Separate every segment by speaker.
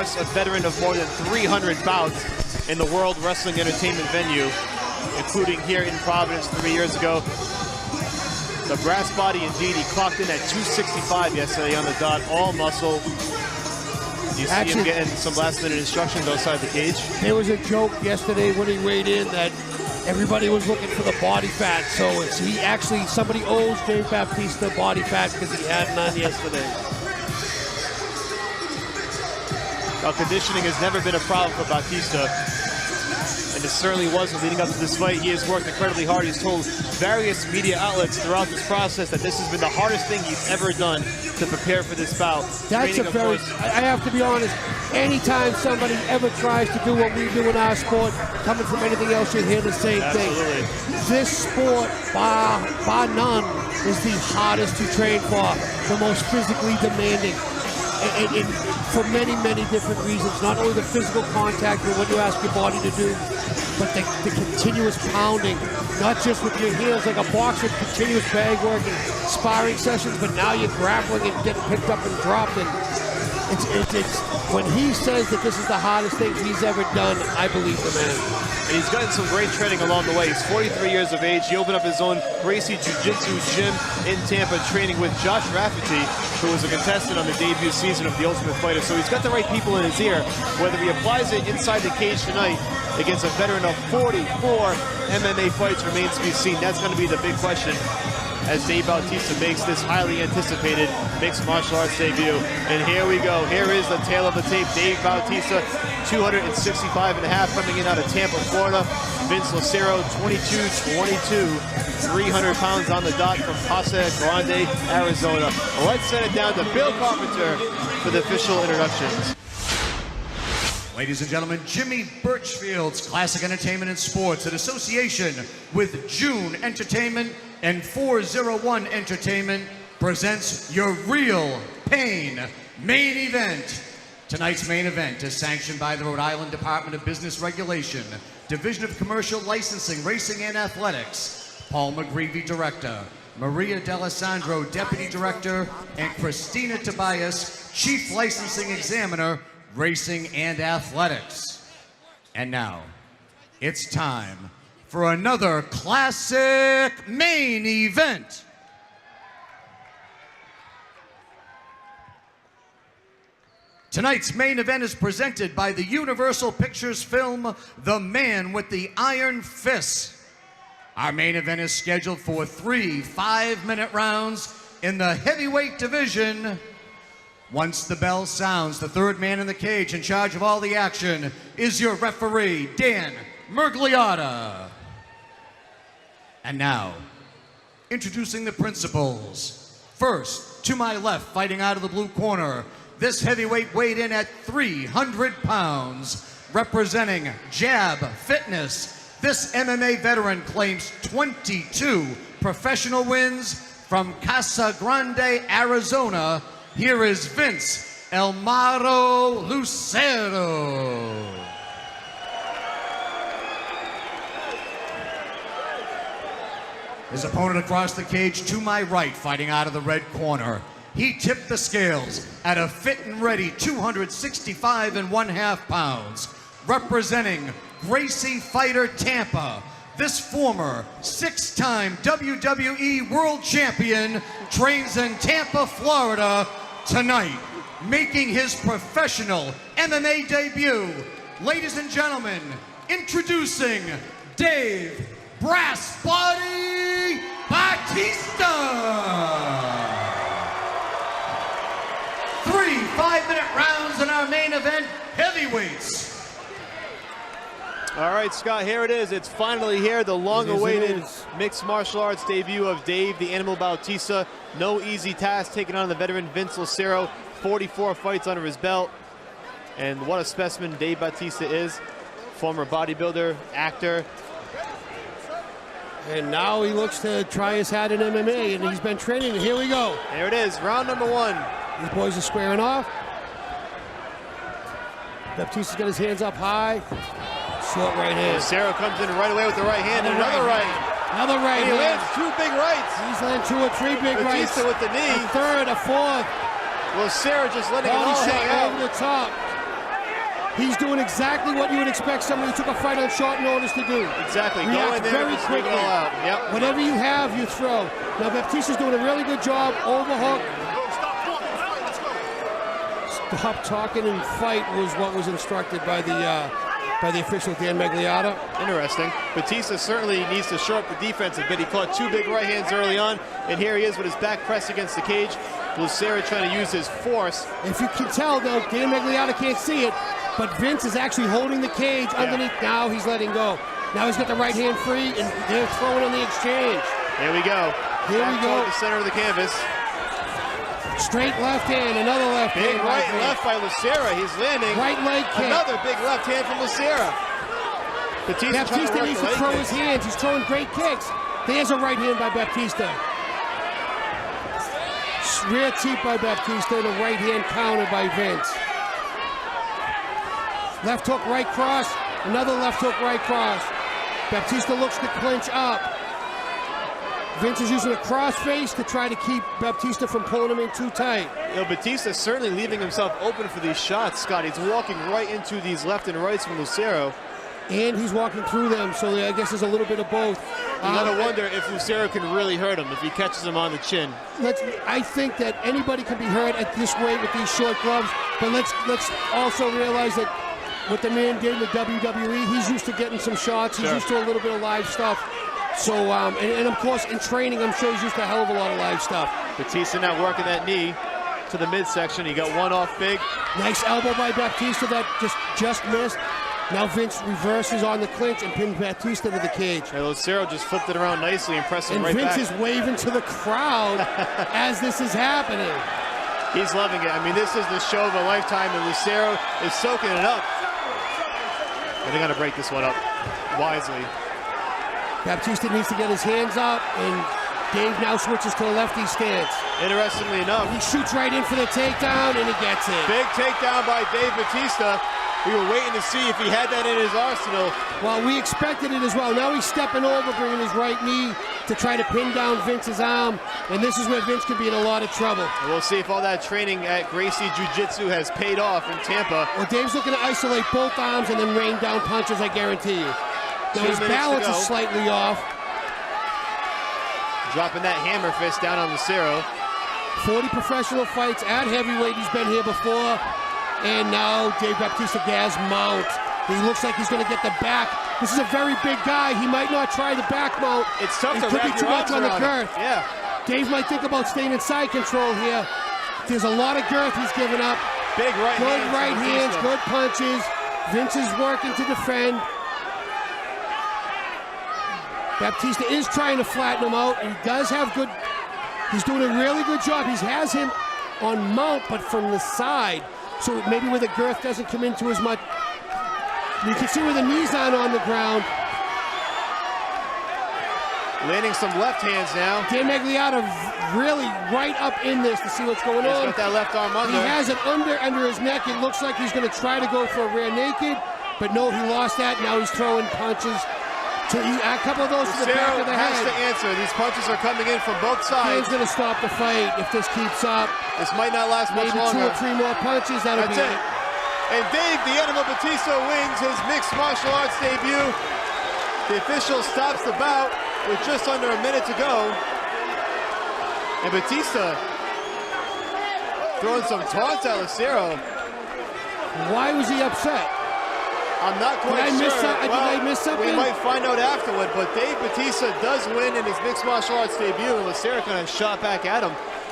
Speaker 1: A veteran of more than 300 bouts in the World Wrestling Entertainment venue, including here in Providence 3 years ago. The brass body indeed, he clocked in at 265 yesterday on the dot, all muscle. You see him getting some last-minute instructions outside the cage.
Speaker 2: There was a joke yesterday when he weighed in that everybody was looking for the body fat, so somebody owes Dave Bautista body fat because he had none yesterday.
Speaker 1: Well, conditioning has never been a problem for Bautista, and it certainly wasn't leading up to this fight. He has worked incredibly hard. He's told various media outlets throughout this process that this has been the hardest thing he's ever done to prepare for this bout.
Speaker 2: That's I have to be honest, anytime somebody ever tries to do what we do in our sport, coming from anything else, you hear the same thing. This sport, bar none, is the hardest to train for, the most physically demanding. And for many, many different reasons. Not only the physical contact and what you ask your body to do, but the continuous pounding, not just with your heels like a boxer, continuous bag work and sparring sessions, but now you're grappling and getting picked up and dropped. And it's when he says that this is the hardest thing he's ever done, I believe the man.
Speaker 1: And he's gotten some great training along the way. He's 43 years of age. He opened up his own Gracie Jiu-Jitsu gym in Tampa, training with Josh Rafferty, who was a contestant on the debut season of The Ultimate Fighter. So he's got the right people in his ear. Whether he applies it inside the cage tonight against a veteran of 44 MMA fights remains to be seen. That's going to be the big question as Dave Bautista makes this highly anticipated mixed martial arts debut. And here we go. Here is the tail of the tape. Dave Bautista, 265.5, coming in out of Tampa, Florida. Vince Lucero, 22-22, 300 pounds on the dot from Casa Grande, Arizona. Let's send it down to Bill Carpenter for the official introductions.
Speaker 3: Ladies and gentlemen, Jimmy Birchfield's Classic Entertainment and Sports in association with June Entertainment and 401 Entertainment presents your Real Pain main event. Tonight's main event is sanctioned by the Rhode Island Department of Business Regulation, Division of Commercial Licensing, Racing and Athletics. Paul McGreevy, Director, Maria D'Alessandro, Deputy Director, and Christina Tobias, Chief Licensing Examiner, Racing and Athletics. And now, it's time for another classic main event. Tonight's main event is presented by the Universal Pictures film, The Man with the Iron Fist. Our main event is scheduled for 3 5-minute rounds in the heavyweight division. Once the bell sounds, the third man in the cage in charge of all the action is your referee, Dan Mergliotta. And now, introducing the principals. First, to my left, fighting out of the blue corner, this heavyweight weighed in at 300 pounds, representing Jab Fitness. This MMA veteran claims 22 professional wins from Casa Grande, Arizona. Here is Vince Elmaro Lucero. His opponent across the cage to my right, fighting out of the red corner. He tipped the scales at a fit and ready 265.5 pounds, representing Gracie Fighter Tampa. This former 6-time WWE World Champion trains in Tampa, Florida tonight, making his professional MMA debut. Ladies and gentlemen, introducing Dave Brass Body Bautista. 3 5-minute rounds in our main event, heavyweights.
Speaker 1: All right, Scott, here it is. It's finally here, the long-awaited mixed martial arts debut of Dave the Animal Bautista. No easy task taking on the veteran Vince Lucero. 44 fights under his belt. And what a specimen Dave Bautista is. Former bodybuilder, actor.
Speaker 2: And now he looks to try his hat in MMA, and he's been training. Here we go.
Speaker 1: There it is, round number 1.
Speaker 2: These boys are squaring off. Bautista's got his hands up high. Short right hand.
Speaker 1: Lucero comes in right away with the right hand, and another right.
Speaker 2: Another right
Speaker 1: hand. He
Speaker 2: hand.
Speaker 1: lands 2 big rights.
Speaker 2: He's landing 2 or 3 big rights.
Speaker 1: Bautista with the knee.
Speaker 2: A third, a fourth.
Speaker 1: Lucero just letting it all hang out.
Speaker 2: Over the top. He's doing exactly what you would expect somebody who took a fight on short notice to do.
Speaker 1: Exactly. Go
Speaker 2: React
Speaker 1: in there
Speaker 2: very
Speaker 1: and just leave it all
Speaker 2: quickly.
Speaker 1: out. Yep.
Speaker 2: Whatever you have, you throw. Now Bautista's doing a really good job. Overhook. Stop talking and fight was what was instructed by the official Dan Magliotta.
Speaker 1: Interesting. Bautista certainly needs to shore up the defense a bit. He caught 2 big right hands early on, and here he is with his back pressed against the cage. Lucero trying to use his force.
Speaker 2: If you can tell, though, Dan Magliotta can't see it, but Vince is actually holding the cage underneath. Now he's letting go. Now he's got the right hand free, and they're throwing on the exchange.
Speaker 1: Here we go.
Speaker 2: Here we go.
Speaker 1: Toward the center of the canvas.
Speaker 2: Straight left hand, another left
Speaker 1: Big
Speaker 2: hand.
Speaker 1: right and left by Lucero. He's landing.
Speaker 2: Right leg kick.
Speaker 1: Another big left hand from Lucero.
Speaker 2: Baptista needs to throw his hands. He's throwing great kicks. There's a right hand by Bautista. Rear teep by Bautista and a right hand counter by Vince. Left hook, right cross. Another left hook, right cross. Bautista looks to clinch up. Vince is using a crossface to try to keep Bautista from pulling him in too tight.
Speaker 1: You know, Bautista's certainly leaving himself open for these shots, Scott. He's walking right into these left and rights from Lucero.
Speaker 2: And he's walking through them, so I guess there's a little bit of both.
Speaker 1: You gotta wonder if Lucero can really hurt him, if he catches him on the chin.
Speaker 2: I think that anybody can be hurt at this weight with these short gloves, but let's also realize that what the man did in the WWE, he's used to getting some shots. He's used to a little bit of live stuff. So, and of course, in training, I'm sure he's used to a hell of a lot of live stuff.
Speaker 1: Bautista now working that knee to the midsection. He got one off big.
Speaker 2: Nice elbow by Bautista that just missed. Now Vince reverses on the clinch and pins Bautista to the cage.
Speaker 1: And Lucero just flipped it around nicely and pressed him
Speaker 2: and
Speaker 1: right
Speaker 2: Vince
Speaker 1: back.
Speaker 2: is waving to the crowd as this is happening.
Speaker 1: He's loving it. I mean, this is the show of a lifetime, and Lucero is soaking it up. And they got to break this one up wisely.
Speaker 2: Bautista needs to get his hands up, and Dave now switches to a lefty stance.
Speaker 1: Interestingly enough,
Speaker 2: he shoots right in for the takedown, and he gets it.
Speaker 1: Big takedown by Dave Bautista. We were waiting to see if he had that in his arsenal.
Speaker 2: Well, we expected it as well. Now he's stepping over, bringing his right knee to try to pin down Vince's arm, and this is where Vince could be in a lot of trouble.
Speaker 1: And we'll see if all that training at Gracie Jiu-Jitsu has paid off in Tampa.
Speaker 2: Well, Dave's looking to isolate both arms and then rain down punches, I guarantee you. Now his balance is slightly off.
Speaker 1: Dropping that hammer fist down on Lucero.
Speaker 2: 40 professional fights at heavyweight. He's been here before. And now Dave Bautista gas mount. He looks like he's going to get the back. This is a very big guy. He might not try the back mount.
Speaker 1: It's tough to
Speaker 2: could be
Speaker 1: wrap
Speaker 2: too
Speaker 1: your
Speaker 2: much
Speaker 1: arms
Speaker 2: on the
Speaker 1: around
Speaker 2: girth.
Speaker 1: it. Yeah.
Speaker 2: Dave might think about staying in side control here. There's a lot of girth he's giving up.
Speaker 1: Big right hands.
Speaker 2: Good right hands, good punches. Vince is working to defend. Bautista is trying to flatten him out. He does have good. He's doing a really good job. He has him on mount, but from the side. So maybe where the girth doesn't come into as much. You can see where the knees aren't on the ground.
Speaker 1: Landing some left hands now.
Speaker 2: Dan Magliotta really right up in this to see what's going on.
Speaker 1: He's got that left arm under.
Speaker 2: He has it under his neck. It looks like he's going to try to go for a rear naked, but no, he lost that. Now he's throwing punches. A couple of those to the back of the head.
Speaker 1: Has to answer. These punches are coming in from both sides.
Speaker 2: Dan's going to stop the fight if this keeps up.
Speaker 1: This might not last much longer.
Speaker 2: Maybe 2 or 3 more punches. That'll be it.
Speaker 1: And Dave the Animal Bautista wins his mixed martial arts debut. The official stops the bout with just under a minute to go. And Bautista throwing some taunts at Lucero.
Speaker 2: Why was he upset?
Speaker 1: I'm not quite sure.
Speaker 2: Did I miss something?
Speaker 1: We might find out afterward, but Dave Bautista does win in his mixed martial arts debut, and Lucero kind of shot back at him.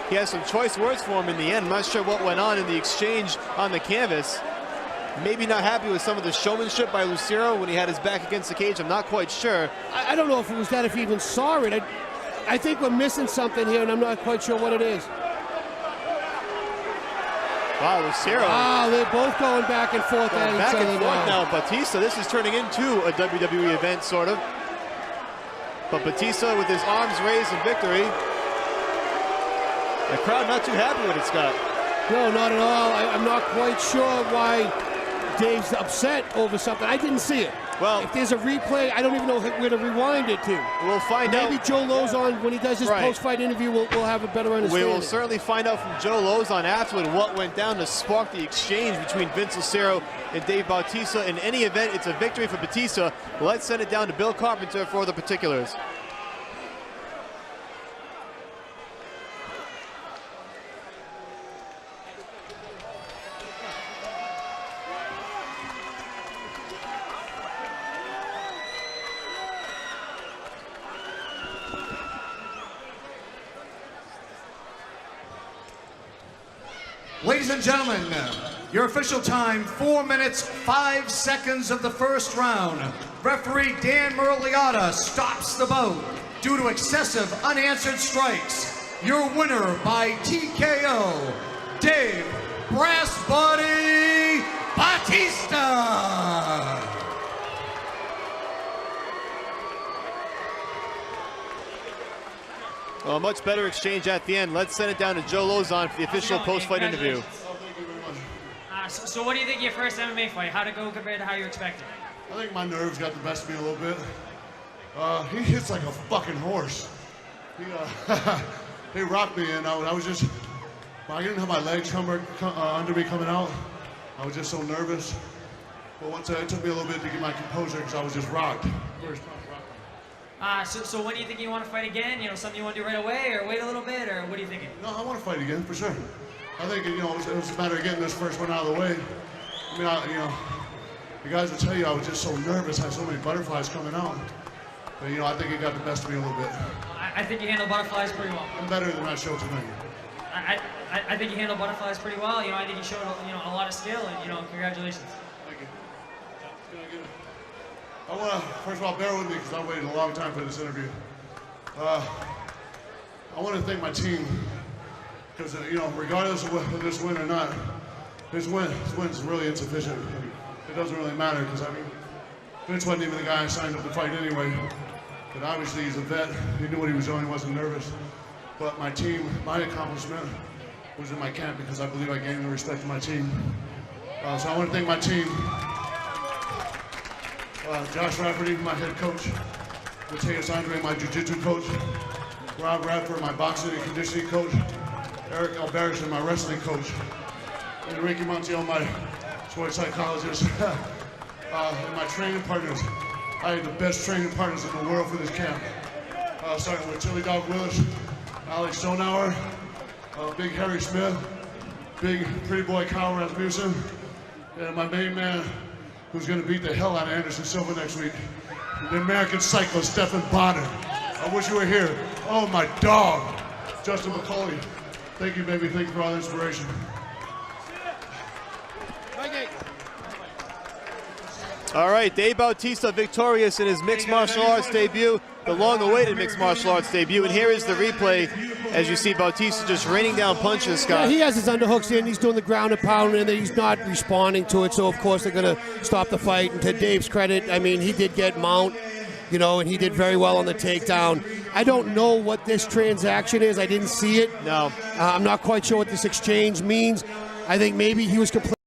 Speaker 1: He has some choice words for him in the end. I'm not sure what went on in the exchange on the canvas. Maybe not happy with some of the showmanship by Lucero when he had his back against the cage. I'm not quite sure.
Speaker 2: I don't know if it was that, if he even saw it. I think we're missing something here, and I'm not quite sure what it is.
Speaker 1: Wow, Lucero.
Speaker 2: Wow, they're both going back and forth at each other
Speaker 1: now. Bautista, this is turning into a WWE event, sort of. But Bautista with his arms raised in victory. The crowd not too happy with it, Scott.
Speaker 2: No, not at all. I'm not quite sure why Dave's upset over something. I didn't see it.
Speaker 1: Well,
Speaker 2: if there's a replay, I don't even know where to rewind it to.
Speaker 1: We'll find out.
Speaker 2: Maybe Joe Lozon, when he does his post-fight interview, we'll have a better understanding.
Speaker 1: We will certainly find out from Joe Lozon afterward what went down to spark the exchange between Vince Lucero and Dave Bautista. In any event, it's a victory for Bautista. Let's send it down to Bill Carpenter for the particulars.
Speaker 3: Ladies and gentlemen, your official time, 4 minutes, 5 seconds of the first round. Referee Dan Merliata stops the bout due to excessive unanswered strikes. Your winner by TKO, Dave Brass Body Bautista.
Speaker 1: Well, a much better exchange at the end. Let's send it down to Joe Lozon for the official post-fight interview.
Speaker 4: So what do you think of your first MMA fight? How'd it go compared to how you expected?
Speaker 5: I think my nerves got the best of me a little bit. He hits like a fucking horse. He rocked me, and I was just, I didn't have my legs under me coming out. I was just so nervous. But once it took me a little bit to get my composure because I was just rocked.
Speaker 4: So when do you think you want to fight again? You know, something you want to do right away, or wait a little bit, or what are you thinking?
Speaker 5: No, I want to fight again for sure. I think it was a matter of getting this first one out of the way. I mean, the guys will tell you I was just so nervous, I had so many butterflies coming out. But I think it got the best of me a little bit.
Speaker 4: I think you handle butterflies pretty well.
Speaker 5: I'm better than I showed tonight.
Speaker 4: I think you handle butterflies pretty well. I think you showed a lot of skill, and congratulations.
Speaker 5: Thank you. I want to, first of all, bear with me because I waited a long time for this interview. I want to thank my team because, regardless of this win or not, this win's really insufficient. It doesn't really matter because, Vince wasn't even the guy I signed up to fight anyway. But obviously he's a vet. He knew what he was doing. He wasn't nervous. But my team, my accomplishment was in my camp because I believe I gained the respect of my team. So I want to thank my team. Josh Rafferty, my head coach. Mateus Andre, my jiu-jitsu coach. Rob Radford, my boxing and conditioning coach. Eric Alberison, my wrestling coach. And Ricky Montiel, my sports psychologist. And my training partners. I had the best training partners in the world for this camp. Starting with Chili Dog Willis, Alex Stonauer, Big Harry Smith, Big Pretty Boy Kyle Rasmussen, and my main man, who's going to beat the hell out of Anderson Silva next week, the American Psycho, Stephen Bonner. I wish you were here. Oh, my dog, Justin McCauley. Thank you, baby. Thank you for all the inspiration.
Speaker 1: All right, Dave Bautista victorious in his mixed martial arts debut, the long-awaited mixed martial arts debut. And here is the replay as you see Bautista just raining down punches, Scott.
Speaker 2: Yeah, he has his underhooks in, he's doing the ground and pound, and he's not responding to it, so of course they're going to stop the fight. And to Dave's credit, he did get mount, and he did very well on the takedown. I don't know what this transaction is. I didn't see it.
Speaker 1: No.
Speaker 2: I'm not quite sure what this exchange means. I think maybe he was complaining